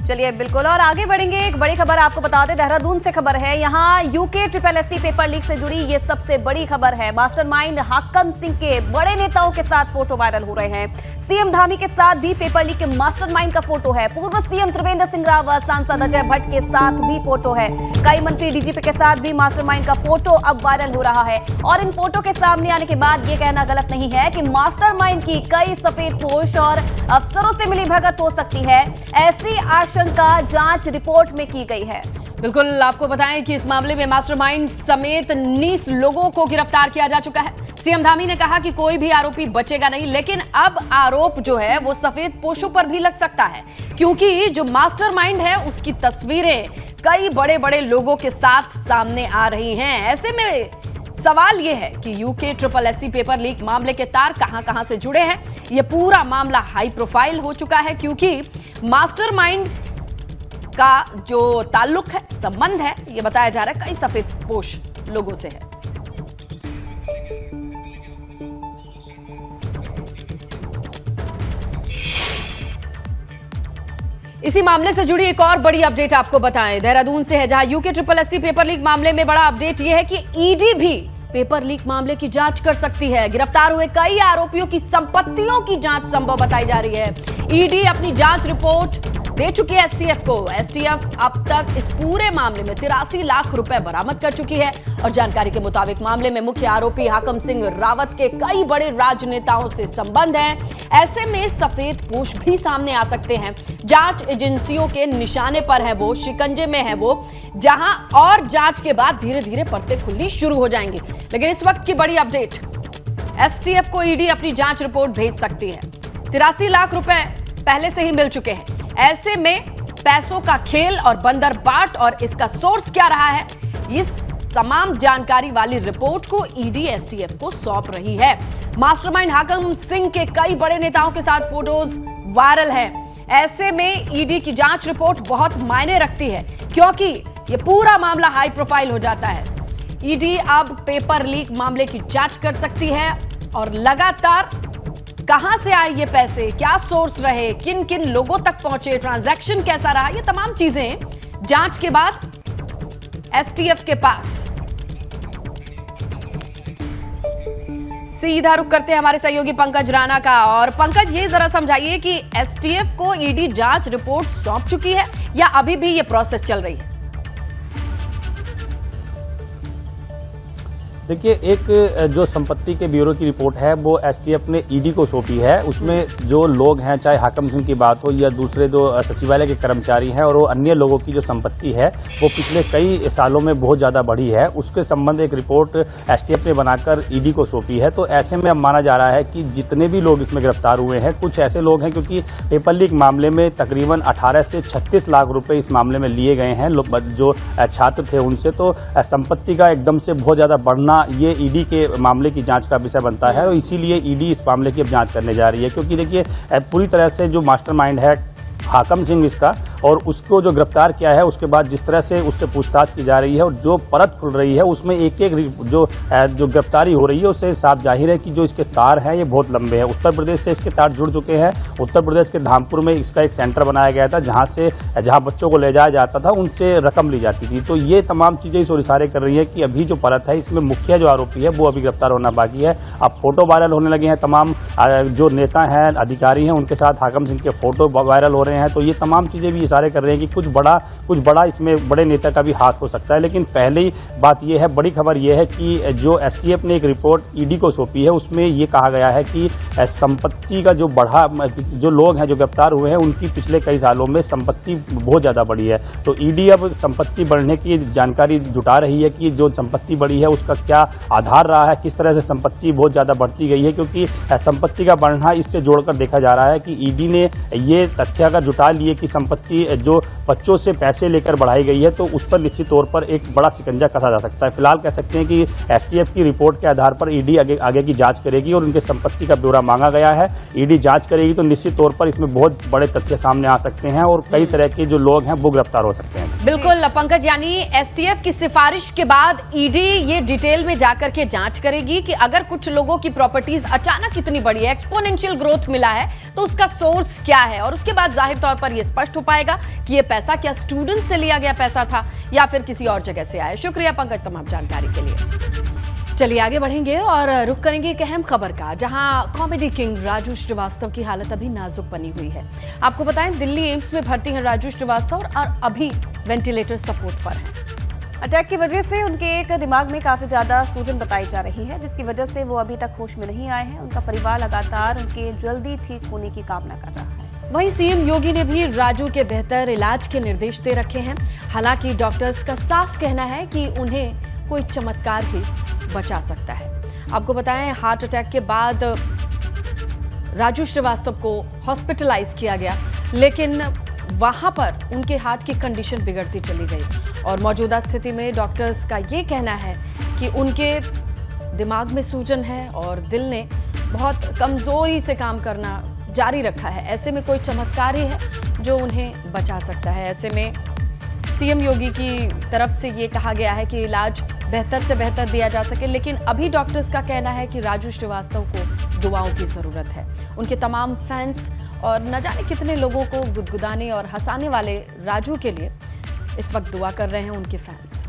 चलिए बिल्कुल और आगे बढ़ेंगे। एक बड़ी खबर आपको बता दें, देहरादून से खबर है। यहाँ यूके SSSC पेपर लीक से जुड़ी ये सबसे बड़ी खबर है। मास्टरमाइंड हाकम सिंह के बड़े नेताओं के साथ फोटो वायरल हो रहे हैं। सीएम धामी के साथ भी पेपर लीक के मास्टरमाइंड का फोटो है। पूर्व सीएम त्रिवेंद्र सिंह रावत, सांसद अजय भट्ट के साथ भी फोटो है। कई मंत्री, डीजीपी के साथ भी मास्टरमाइंड का फोटो अब वायरल हो रहा है। और इन फोटो के सामने आने के बाद ये कहना गलत नहीं है कि मास्टरमाइंड की कई सफेदपोश और अफसरों से मिली भगत हो सकती है। ऐसी आशंका जांच रिपोर्ट में की गई है। बिल्कुल, आपको बताएं कि इस मामले में मास्टरमाइंड समेत 19 लोगों को गिरफ्तार किया जा चुका है। सीएम धामी ने कहा कि कोई भी आरोपी बचेगा नहीं, लेकिन अब आरोप जो है वो सफेद पोशों पर भी लग सकता है, क्योंकि जो मास्टरमाइंड है उसकी तस्वीरें कई बड़े बड़े लोगों के साथ सामने आ रही हैं। ऐसे में सवाल यह है कि यूके SSSC पेपर लीक मामले के तार कहां से जुड़े हैं। यह पूरा मामला हाई प्रोफाइल हो चुका है, क्योंकि मास्टरमाइंड का जो ताल्लुक है, संबंध है, यह बताया जा रहा है कई सफेदपोश लोगों से है। इसी मामले से जुड़ी एक और बड़ी अपडेट आपको बताएं, देहरादून से है, जहां यूके SSSC पेपर लीक मामले में बड़ा अपडेट यह है कि ईडी भी पेपर लीक मामले की जांच कर सकती है। गिरफ्तार हुए कई आरोपियों की संपत्तियों की जांच संभव बताई जा रही है। ईडी अपनी जांच रिपोर्ट दे चुकी है एसटीएफ को। एसटीएफ अब तक इस पूरे मामले में 83 लाख रुपए बरामद कर चुकी है और जानकारी के मुताबिक मामले में मुख्य आरोपी हाकम सिंह रावत के कई बड़े राजनेताओं से संबंध है। ऐसे में सफेद पोश भी सामने आ सकते हैं। जांच एजेंसियों के निशाने पर है वो, शिकंजे में है वो, जहां और जांच के बाद धीरे धीरे परतें खुलनी शुरू हो जाएंगी। लेकिन इस वक्त की बड़ी अपडेट, एसटीएफ को ईडी अपनी जांच रिपोर्ट भेज सकती है। 83 लाख रुपए पहले से ही मिल चुके हैं। ऐसे में पैसों का खेल और बंदर बाट और इसका सोर्स क्या रहा है, इस तमाम जानकारी वाली रिपोर्ट को ईडी एसटीएफ को सौंप रही है। मास्टरमाइंड हाकम सिंह के कई बड़े नेताओं के साथ फोटोज वायरल हैं। ऐसे में ईडी की जांच रिपोर्ट बहुत मायने रखती है, क्योंकि यह पूरा मामला हाई प्रोफाइल हो जाता है। ईडी अब पेपर लीक मामले की जांच कर सकती है और लगातार कहां से आए ये पैसे, क्या सोर्स रहे, किन किन लोगों तक पहुंचे, ट्रांजैक्शन कैसा रहा, ये तमाम चीजें जांच के बाद एसटीएफ के पास। सीधा रुख करते हैं हमारे सहयोगी पंकज राणा का। और पंकज, ये जरा समझाइए कि एसटीएफ को ईडी जांच रिपोर्ट सौंप चुकी है या अभी भी ये प्रोसेस चल रही है? देखिए, एक जो संपत्ति के ब्यूरो की रिपोर्ट है वो एसटीएफ ने ईडी को सौंपी है। उसमें जो लोग हैं, चाहे हाकम सिंह की बात हो या दूसरे जो सचिवालय के कर्मचारी हैं और वो अन्य लोगों की जो संपत्ति है वो पिछले कई सालों में बहुत ज़्यादा बढ़ी है, उसके संबंध एक रिपोर्ट एसटीएफ ने बनाकर ईडी को सौंपी है। तो ऐसे में अब माना जा रहा है कि जितने भी लोग इसमें गिरफ्तार हुए हैं, कुछ ऐसे लोग हैं, क्योंकि पेपर लीक मामले में तकरीबन 18 से 36 लाख रुपये इस मामले में लिए गए हैं जो छात्र थे उनसे। तो संपत्ति का एकदम से बहुत ज़्यादा बढ़ना ये ईडी के मामले की जांच का विषय बनता है और इसीलिए ईडी इस मामले की अब जांच करने जा रही है। क्योंकि देखिए, पूरी तरह से जो मास्टरमाइंड है हाकम सिंह इसका, और उसको जो गिरफ्तार किया है उसके बाद जिस तरह से उससे पूछताछ की जा रही है और जो परत खुल रही है उसमें एक एक जो गिरफ्तारी हो रही है उससे साफ जाहिर है कि जो इसके तार हैं ये बहुत लंबे हैं। उत्तर प्रदेश से इसके तार जुड़ चुके हैं। उत्तर प्रदेश के धामपुर में इसका एक सेंटर बनाया गया था जहाँ बच्चों को ले जाया जाता था, उनसे रकम ली जाती थी। तो ये तमाम चीज़ें इस ओर इशारे कर रही है कि अभी जो परत है इसमें मुख्य जो आरोपी है वो अभी गिरफ्तार होना बाकी है। अब फोटो वायरल होने लगे हैं, तमाम जो नेता हैं, अधिकारी हैं, उनके साथ हाकम सिंह के फोटो वायरल हो रहे हैं। तो ये तमाम चीज़ें भी इशारे कर रहे हैं कि कुछ बड़ा इसमें बड़े नेता का भी हाथ हो सकता है। लेकिन पहली बात यह है, बड़ी खबर यह है कि जो एसटीएफ ने एक रिपोर्ट ईडी को सौंपी है उसमें ये कहा गया है कि संपत्ति का जो लोग हैं जो गिरफ्तार हुए हैं उनकी पिछले कई सालों में संपत्ति बहुत ज़्यादा बढ़ी है। तो ईडी अब संपत्ति बढ़ने की जानकारी जुटा रही है कि जो संपत्ति बढ़ी है उसका क्या आधार रहा है, किस तरह से संपत्ति बहुत ज़्यादा बढ़ती गई है। क्योंकि संपत्ति का बढ़ना इससे जोड़कर देखा जा रहा है कि ईडी ने ये तथ्य अगर जुटा लिए कि संपत्ति जो बच्चों से पैसे लेकर बढ़ाई गई है तो उस पर निश्चित तौर पर एक बड़ा शिकंजा कसा जा सकता है। फिलहाल कह सकते हैं कि एसटीएफ की रिपोर्ट के आधार पर ईडी आगे की जांच करेगी और उनके संपत्ति का ब्यौरा मांगा गया है। ईडी जांच करेगी तो निश्चित तौर पर इसमें बहुत बड़े तथ्य सामने आ सकते हैं और कई तरह के जो लोग हैं वो गिरफ्तार हो सकते हैं। बिल्कुल पंकज, यानी एसटीएफ की सिफारिश के बाद ईडी ये डिटेल में जाकर के जांच करेगी कि अगर कुछ लोगों की प्रॉपर्टीज अचानक इतनी बड़ी है, एक्सपोनेंशियल ग्रोथ मिला है, तो उसका सोर्स क्या है, और उसके बाद जाहिर तौर पर यह स्पष्ट हो पाएगा पड़ेगा कि ये पैसा क्या स्टूडेंट से लिया गया पैसा था या फिर किसी और जगह से आया। शुक्रिया पंकज तमाम जानकारी के लिए। चलिए आगे बढ़ेंगे और रुख करेंगे एक अहम खबर का, जहां कॉमेडी किंग राजू श्रीवास्तव की हालत अभी नाजुक बनी हुई है। आपको बताएं, दिल्ली एम्स में भर्ती हैं राजू श्रीवास्तव और अभी वेंटिलेटर सपोर्ट पर हैं। अटैक की वजह से उनके एक दिमाग में काफी ज्यादा सूजन बताई जा रही है, जिसकी वजह से वो अभी तक होश में नहीं आए हैं। उनका परिवार लगातार उनके जल्दी ठीक होने की कामना कर रहा है। वहीं सीएम योगी ने भी राजू के बेहतर इलाज के निर्देश दे रखे हैं। हालांकि डॉक्टर्स का साफ कहना है कि उन्हें कोई चमत्कार ही बचा सकता है। आपको बताएं, हार्ट अटैक के बाद राजू श्रीवास्तव को हॉस्पिटलाइज किया गया, लेकिन वहां पर उनके हार्ट की कंडीशन बिगड़ती चली गई और मौजूदा स्थिति में डॉक्टर्स का ये कहना है कि उनके दिमाग में सूजन है और दिल ने बहुत कमजोरी से काम करना जारी रखा है। ऐसे में कोई चमत्कार ही है जो उन्हें बचा सकता है। ऐसे में सीएम योगी की तरफ से ये कहा गया है कि इलाज बेहतर से बेहतर दिया जा सके, लेकिन अभी डॉक्टर्स का कहना है कि राजू श्रीवास्तव को दुआओं की जरूरत है। उनके तमाम फैंस और न जाने कितने लोगों को गुदगुदाने और हंसाने वाले राजू के लिए इस वक्त दुआ कर रहे हैं उनके फैंस।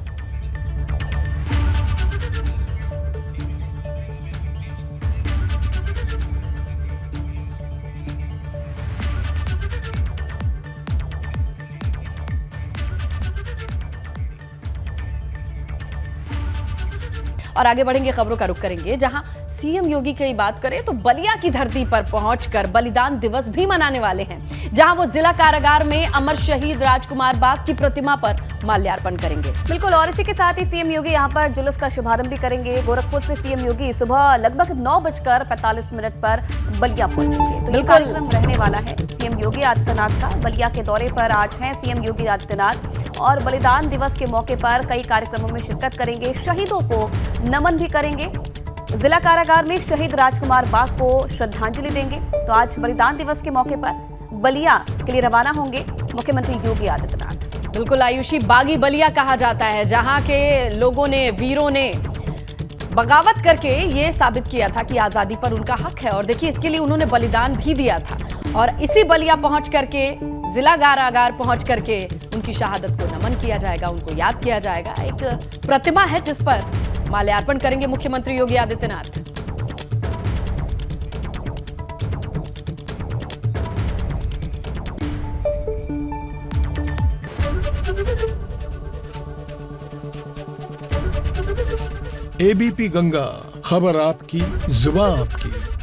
और आगे बढ़ेंगे, खबरों का रुख करेंगे, जहां सीएम योगी की बात करें तो बलिया की धरती पर पहुंचकर बलिदान दिवस भी मनाने वाले हैं, जहां वो जिला कारागार में अमर शहीद राजकुमार बाग की प्रतिमा पर माल्यार्पण करेंगे। बिल्कुल, और इसी के साथ ही सीएम योगी यहां पर जुलूस का शुभारंभ भी करेंगे। गोरखपुर से सीएम योगी सुबह लगभग 9:45 पर बलिया पहुंचेंगे। तो ये कार्यक्रम रहने वाला है सीएम योगी आदित्यनाथ का। बलिया के दौरे पर आज हैं सीएम योगी आदित्यनाथ और बलिदान दिवस के मौके पर कई कार्यक्रमों में शिरकत करेंगे। शहीदों को नमन भी करेंगे। जिला कारागार में शहीद राजकुमार बाग को श्रद्धांजलि देंगे। तो आज बलिदान दिवस के मौके पर बलिया के लिए रवाना होंगे मुख्यमंत्री योगी आदित्यनाथ। बिल्कुल आयुषी, बागी बलिया कहा जाता है, जहां के लोगों ने, वीरों ने बगावत करके ये साबित किया था कि आजादी पर उनका हक है। और देखिए, इसके लिए उन्होंने बलिदान भी दिया था। और इसी बलिया पहुंच करके, जिला कारागार पहुंच करके उनकी शहादत को नमन किया जाएगा, उनको याद किया जाएगा। एक प्रतिमा है जिस पर माल्यार्पण करेंगे मुख्यमंत्री योगी आदित्यनाथ। एबीपी गंगा, खबर आपकी, जुबान आपकी।